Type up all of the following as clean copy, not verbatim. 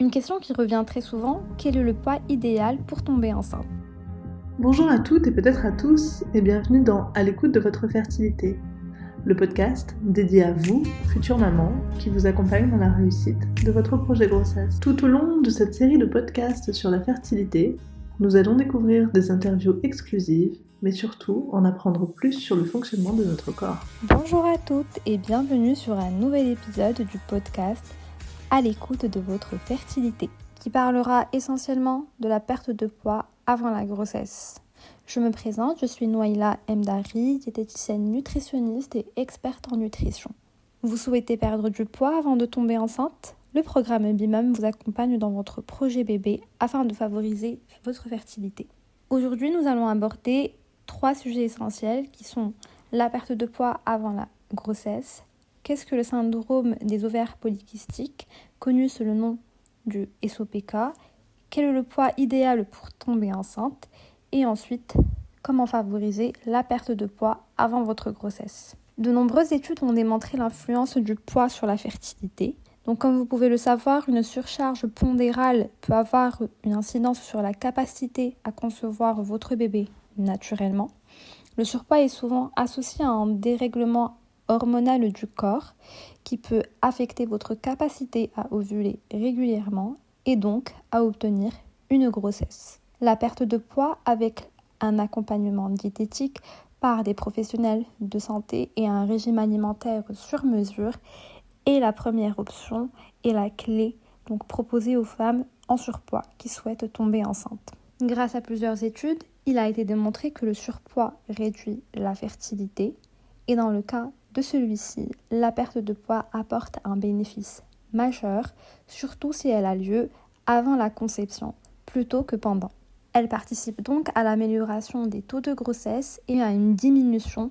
Une question qui revient très souvent, quel est le poids idéal pour tomber enceinte? Bonjour à toutes et peut-être à tous et bienvenue dans À l'écoute de votre fertilité, le podcast dédié à vous, future maman, qui vous accompagne dans la réussite de votre projet grossesse. Tout au long de cette série de podcasts sur la fertilité, nous allons découvrir des interviews exclusives, mais surtout en apprendre plus sur le fonctionnement de notre corps. Bonjour à toutes et bienvenue sur un nouvel épisode du podcast À l'écoute de votre fertilité, qui parlera essentiellement de la perte de poids avant la grossesse. Je me présente, je suis Nouaïla Mdari, diététicienne nutritionniste et experte en nutrition. Vous souhaitez perdre du poids avant de tomber enceinte? Le programme BIMUM vous accompagne dans votre projet bébé afin de favoriser votre fertilité. Aujourd'hui, nous allons aborder 3 sujets essentiels qui sont la perte de poids avant la grossesse, qu'est-ce que le syndrome des ovaires polykystiques, connu sous le nom du SOPK, quel est le poids idéal pour tomber enceinte, et ensuite, comment favoriser la perte de poids avant votre grossesse. De nombreuses études ont démontré l'influence du poids sur la fertilité. Donc, comme vous pouvez le savoir, une surcharge pondérale peut avoir une incidence sur la capacité à concevoir votre bébé naturellement. Le surpoids est souvent associé à un dérèglement hormonal du corps qui peut affecter votre capacité à ovuler régulièrement et donc à obtenir une grossesse. La perte de poids avec un accompagnement diététique par des professionnels de santé et un régime alimentaire sur mesure est la première option et la clé donc proposée aux femmes en surpoids qui souhaitent tomber enceintes. Grâce à plusieurs études, il a été démontré que le surpoids réduit la fertilité et dans le cas de celui-ci, la perte de poids apporte un bénéfice majeur, surtout si elle a lieu avant la conception plutôt que pendant. Elle participe donc à l'amélioration des taux de grossesse et à une diminution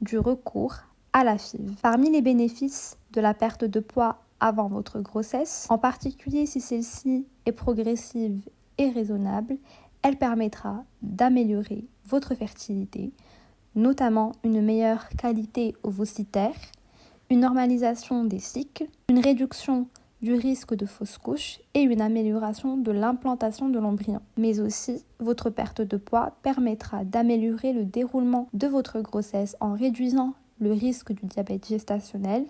du recours à la FIV. Parmi les bénéfices de la perte de poids avant votre grossesse, en particulier si celle-ci est progressive et raisonnable, elle permettra d'améliorer votre fertilité, notamment une meilleure qualité ovocytaire, une normalisation des cycles, une réduction du risque de fausse couche et une amélioration de l'implantation de l'embryon. Mais aussi, votre perte de poids permettra d'améliorer le déroulement de votre grossesse en réduisant le risque du diabète gestationnel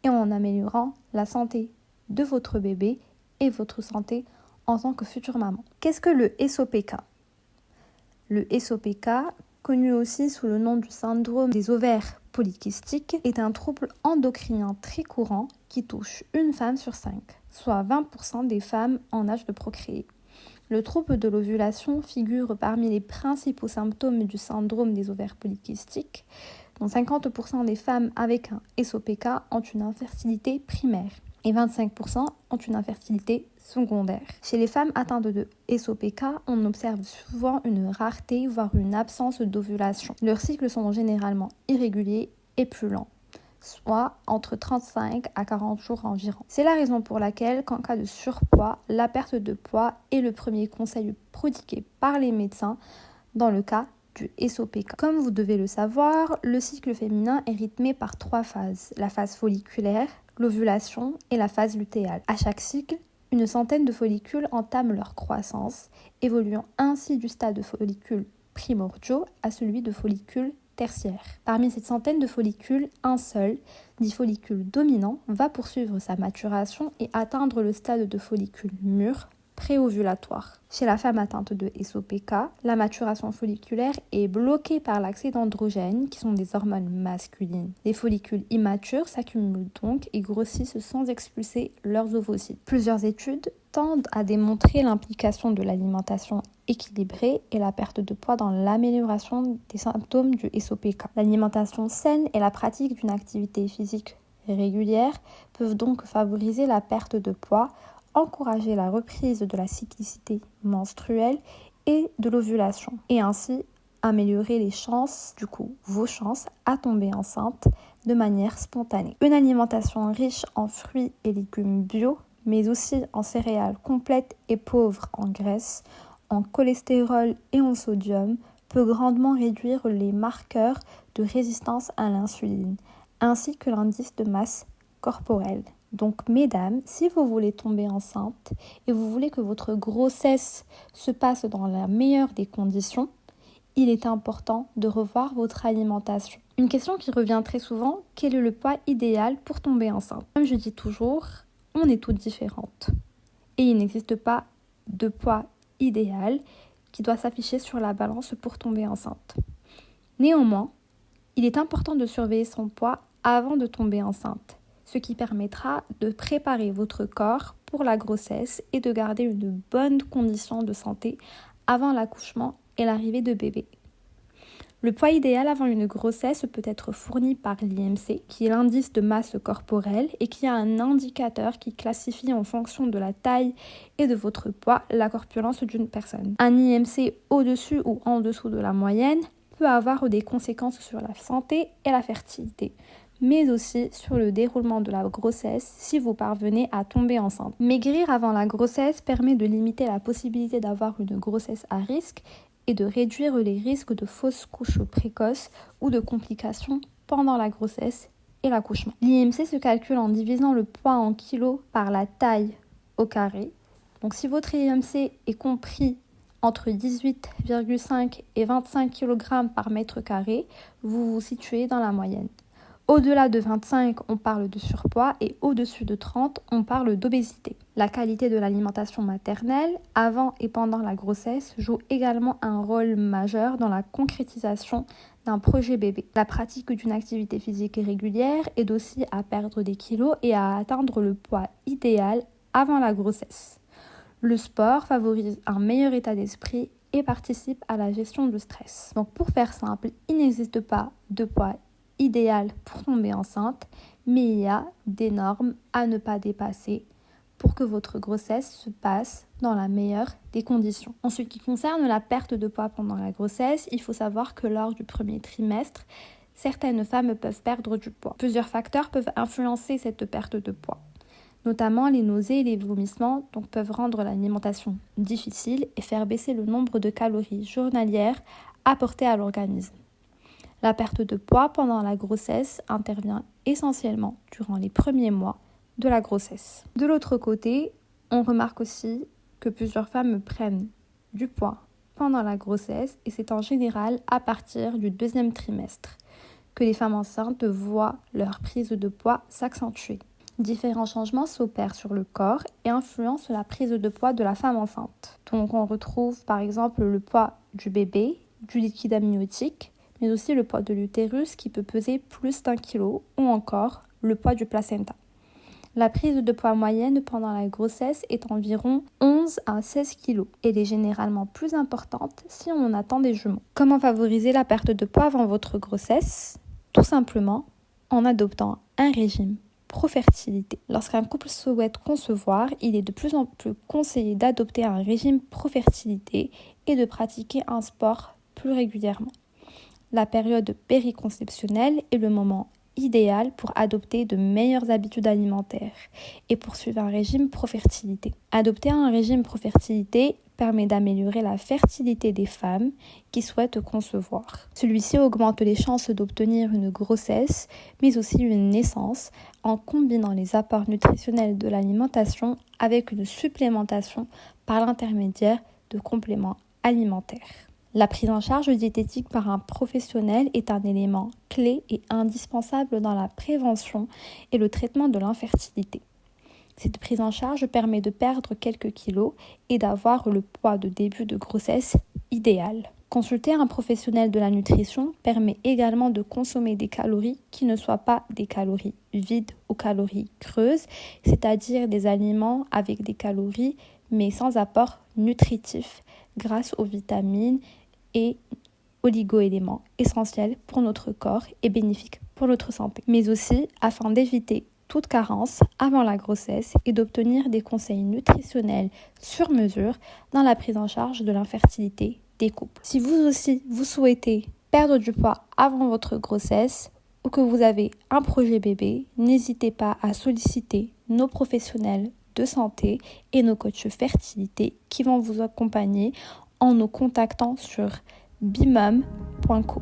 et en améliorant la santé de votre bébé et votre santé en tant que future maman. Qu'est-ce que le SOPK? Le SOPK, connu aussi sous le nom du syndrome des ovaires polykystiques, est un trouble endocrinien très courant qui touche une femme sur 5, soit 20% des femmes en âge de procréer. Le trouble de l'ovulation figure parmi les principaux symptômes du syndrome des ovaires polykystiques, dont 50% des femmes avec un SOPK ont une infertilité primaire et 25% ont une infertilité secondaire. Chez les femmes atteintes de SOPK, on observe souvent une rareté, voire une absence d'ovulation. Leurs cycles sont généralement irréguliers et plus lents, soit entre 35 à 40 jours environ. C'est la raison pour laquelle, qu'en cas de surpoids, la perte de poids est le premier conseil prodigué par les médecins dans le cas du SOPK. Comme vous devez le savoir, le cycle féminin est rythmé par 3 phases. La phase folliculaire, l'ovulation et la phase lutéale. À chaque cycle, une centaine de follicules entament leur croissance, évoluant ainsi du stade de follicules primordiaux à celui de follicules tertiaires. Parmi cette centaine de follicules, un seul, dit follicule dominant, va poursuivre sa maturation et atteindre le stade de follicule mûr, préovulatoire. Chez la femme atteinte de SOPK, la maturation folliculaire est bloquée par l'accès d'androgènes, qui sont des hormones masculines. Les follicules immatures s'accumulent donc et grossissent sans expulser leurs ovocytes. Plusieurs études tendent à démontrer l'implication de l'alimentation équilibrée et la perte de poids dans l'amélioration des symptômes du SOPK. L'alimentation saine et la pratique d'une activité physique régulière peuvent donc favoriser la perte de poids, encourager la reprise de la cyclicité menstruelle et de l'ovulation, et ainsi améliorer les chances, vos chances à tomber enceinte de manière spontanée. Une alimentation riche en fruits et légumes bio, mais aussi en céréales complètes et pauvres en graisse, en cholestérol et en sodium, peut grandement réduire les marqueurs de résistance à l'insuline, ainsi que l'indice de masse corporelle. Donc mesdames, si vous voulez tomber enceinte et vous voulez que votre grossesse se passe dans la meilleure des conditions, il est important de revoir votre alimentation. Une question qui revient très souvent, quel est le poids idéal pour tomber enceinte? Comme je dis toujours, on est toutes différentes. Et il n'existe pas de poids idéal qui doit s'afficher sur la balance pour tomber enceinte. Néanmoins, il est important de surveiller son poids avant de tomber enceinte, ce qui permettra de préparer votre corps pour la grossesse et de garder une bonne condition de santé avant l'accouchement et l'arrivée de bébé. Le poids idéal avant une grossesse peut être fourni par l'IMC, qui est l'indice de masse corporelle et qui est un indicateur qui classifie en fonction de la taille et de votre poids la corpulence d'une personne. Un IMC au-dessus ou en dessous de la moyenne peut avoir des conséquences sur la santé et la fertilité, mais aussi sur le déroulement de la grossesse si vous parvenez à tomber enceinte. Maigrir avant la grossesse permet de limiter la possibilité d'avoir une grossesse à risque et de réduire les risques de fausses couches précoces ou de complications pendant la grossesse et l'accouchement. L'IMC se calcule en divisant le poids en kilos par la taille au carré. Donc si votre IMC est compris entre 18,5 et 25 kg par mètre carré, vous vous situez dans la moyenne. Au-delà de 25, on parle de surpoids et au-dessus de 30, on parle d'obésité. La qualité de l'alimentation maternelle, avant et pendant la grossesse, joue également un rôle majeur dans la concrétisation d'un projet bébé. La pratique d'une activité physique régulière aide aussi à perdre des kilos et à atteindre le poids idéal avant la grossesse. Le sport favorise un meilleur état d'esprit et participe à la gestion du stress. Donc pour faire simple, il n'existe pas de poids idéal pour tomber enceinte, mais il y a des normes à ne pas dépasser pour que votre grossesse se passe dans la meilleure des conditions. En ce qui concerne la perte de poids pendant la grossesse, il faut savoir que lors du premier trimestre, certaines femmes peuvent perdre du poids. Plusieurs facteurs peuvent influencer cette perte de poids, notamment les nausées et les vomissements, donc peuvent rendre l'alimentation difficile et faire baisser le nombre de calories journalières apportées à l'organisme. La perte de poids pendant la grossesse intervient essentiellement durant les premiers mois de la grossesse. De l'autre côté, on remarque aussi que plusieurs femmes prennent du poids pendant la grossesse et c'est en général à partir du deuxième trimestre que les femmes enceintes voient leur prise de poids s'accentuer. Différents changements s'opèrent sur le corps et influencent la prise de poids de la femme enceinte. Donc on retrouve par exemple le poids du bébé, du liquide amniotique, mais aussi le poids de l'utérus qui peut peser plus d'1 kg ou encore le poids du placenta. La prise de poids moyenne pendant la grossesse est environ 11 à 16 kg. Elle est généralement plus importante si on attend des jumeaux. Comment favoriser la perte de poids avant votre grossesse? Tout simplement en adoptant un régime pro-fertilité. Lorsqu'un couple souhaite concevoir, il est de plus en plus conseillé d'adopter un régime pro-fertilité et de pratiquer un sport plus régulièrement. La période périconceptionnelle est le moment idéal pour adopter de meilleures habitudes alimentaires et poursuivre un régime pro-fertilité. Adopter un régime pro-fertilité permet d'améliorer la fertilité des femmes qui souhaitent concevoir. Celui-ci augmente les chances d'obtenir une grossesse, mais aussi une naissance, en combinant les apports nutritionnels de l'alimentation avec une supplémentation par l'intermédiaire de compléments alimentaires. La prise en charge diététique par un professionnel est un élément clé et indispensable dans la prévention et le traitement de l'infertilité. Cette prise en charge permet de perdre quelques kilos et d'avoir le poids de début de grossesse idéal. Consulter un professionnel de la nutrition permet également de consommer des calories qui ne soient pas des calories vides ou calories creuses, c'est-à-dire des aliments avec des calories mais sans apport nutritif grâce aux vitamines et oligo-éléments essentiels pour notre corps et bénéfiques pour notre santé, mais aussi afin d'éviter toute carence avant la grossesse et d'obtenir des conseils nutritionnels sur mesure dans la prise en charge de l'infertilité des couples. Si vous aussi, vous souhaitez perdre du poids avant votre grossesse ou que vous avez un projet bébé, n'hésitez pas à solliciter nos professionnels de santé et nos coachs fertilité qui vont vous accompagner en nous contactant sur bimum.co.